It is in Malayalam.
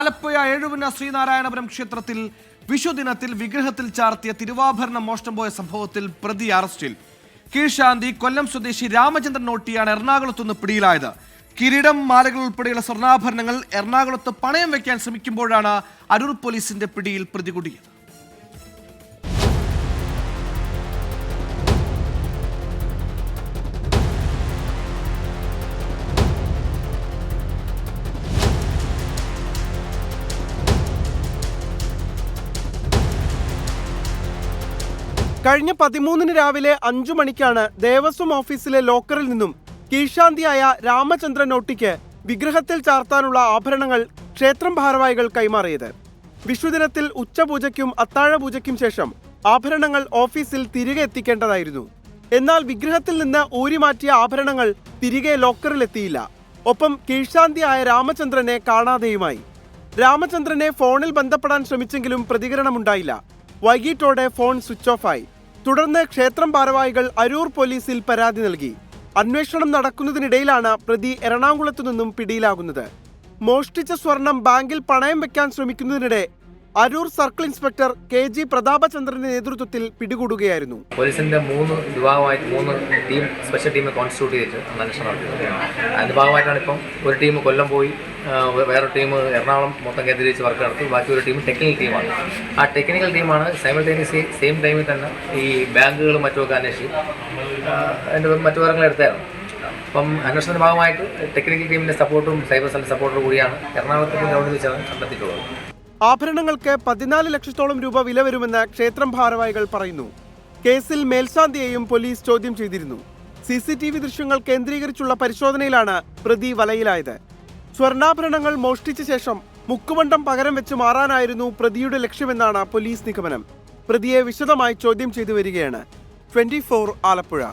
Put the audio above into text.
ആലപ്പുഴ ഏഴുപുന്ന ശ്രീനാരായണപുരം ക്ഷേത്രത്തിൽ വിഷുദിനത്തിൽ വിഗ്രഹത്തിൽ ചാർത്തിയ തിരുവാഭരണം മോഷണം പോയ സംഭവത്തിൽ പ്രതി അറസ്റ്റിൽ. കീഴ്ശാന്തി കൊല്ലം സ്വദേശി രാമചന്ദ്രൻ നോട്ടിയാണ് എറണാകുളത്തുനിന്ന് പിടിയിലായത്. കിരീടം, മാലകൾ ഉൾപ്പെടെയുള്ള സ്വർണ്ണാഭരണങ്ങൾ എറണാകുളത്ത് പണയം വയ്ക്കാൻ ശ്രമിക്കുമ്പോഴാണ് അരൂർ പോലീസിന്റെ പിടിയിൽ പ്രതികുടിയത്. കഴിഞ്ഞ 13-ന് രാവിലെ 5 മണിക്കാണ് ദേവസ്വം ഓഫീസിലെ ലോക്കറിൽ നിന്നും കീഴ്ശാന്തിയായ രാമചന്ദ്രൻ നോട്ടിക്ക് വിഗ്രഹത്തിൽ ചാർത്താനുള്ള ആഭരണങ്ങൾ ക്ഷേത്രം ഭാരവാഹികൾ കൈമാറിയത്. വിഷുദിനത്തിൽ ഉച്ചപൂജയ്ക്കും അത്താഴപൂജയ്ക്കും ശേഷം ആഭരണങ്ങൾ ഓഫീസിൽ തിരികെ എത്തിക്കേണ്ടതായിരുന്നു. എന്നാൽ വിഗ്രഹത്തിൽ നിന്ന് ഊരിമാറ്റിയ ആഭരണങ്ങൾ തിരികെ ലോക്കറിലെത്തിയില്ല. ഒപ്പം കീഴ്ശാന്തിയായ രാമചന്ദ്രനെ കാണാതെയുമായി. രാമചന്ദ്രനെ ഫോണിൽ ബന്ധപ്പെടാൻ ശ്രമിച്ചെങ്കിലും പ്രതികരണമുണ്ടായില്ല. വൈകിട്ടോടെ ഫോൺ സ്വിച്ച് ഓഫായി. തുടർന്ന് ക്ഷേത്രം ഭാരവാഹികൾ അരൂർ പോലീസിൽ പരാതി നൽകി. അന്വേഷണം നടക്കുന്നതിനിടയിലാണ് പ്രതി എറണാകുളത്തു നിന്നും പിടിയിലാകുന്നത്. മോഷ്ടിച്ച സ്വർണം ബാങ്കിൽ പണയം വെക്കാൻ ശ്രമിക്കുന്നതിനിടെ അരൂർ സർക്കിൾ ഇൻസ്പെക്ടർ KG പ്രതാപചന്ദ്രന്റെ നേതൃത്വത്തിൽ പിടികൂടുകയായിരുന്നു. പോലീസിന്റെ 3 വിഭാഗമായിട്ട് 3 ടീം സ്പെഷ്യൽ ടീം കോൺസ്റ്റിറ്റ്യൂട്ട് ചെയ്തിട്ട് അന്വേഷണം നടത്തിയത്. അതിന്റെ ഭാഗമായിട്ടാണ് ഇപ്പം ഒരു ടീം കൊല്ലം പോയി, വേറെ ടീം എറണാകുളം മൊത്തം കേന്ദ്രീകരിച്ച് വർക്ക് നടത്തി, ബാക്കി ഒരു ടീം ടെക്നിക്കൽ ടീമാണ്. ആ ടെക്നിക്കൽ ടീമാണ് സൈമൾട്ടേനിയസ്ലി സെയിം ടൈമിൽ തന്നെ ഈ ബാങ്കുകളും മറ്റുമൊക്കെ അന്വേഷിച്ച് അതിൻ്റെ മറ്റു വിവരങ്ങൾ എടുത്തായിരുന്നു. അപ്പം അന്വേഷണത്തിന്റെ ഭാഗമായിട്ട് ടെക്നിക്കൽ ടീമിന്റെ സപ്പോർട്ടും സൈബർ സെല്ലിന്റെ സപ്പോർട്ടും കൂടിയാണ് എറണാകുളത്തിന്റെ ഗ്രൗണ്ടിൽ വെച്ചാണ് കണ്ടെത്തിയിട്ടുള്ളത്. ആഭരണങ്ങൾക്ക് 14 ലക്ഷത്തോളം രൂപ വില വരുമെന്ന് ക്ഷേത്രം ഭാരവാഹികൾ പറയുന്നു. കേസിൽ മേൽശാന്തിയെയും പോലീസ് ചോദ്യം ചെയ്തിരുന്നു. CCTV ദൃശ്യങ്ങൾ കേന്ദ്രീകരിച്ചുള്ള പരിശോധനയിലാണ് പ്രതി വലയിലായത്. സ്വർണ്ണാഭരണങ്ങൾ മോഷ്ടിച്ച ശേഷം മുക്കുമണ്ഡം പകരം വെച്ച് മാറാനായിരുന്നു പ്രതിയുടെ ലക്ഷ്യമെന്നാണ് പോലീസ് നിഗമനം. പ്രതിയെ വിശദമായി ചോദ്യം ചെയ്തു വരികയാണ്. 24 ആലപ്പുഴ.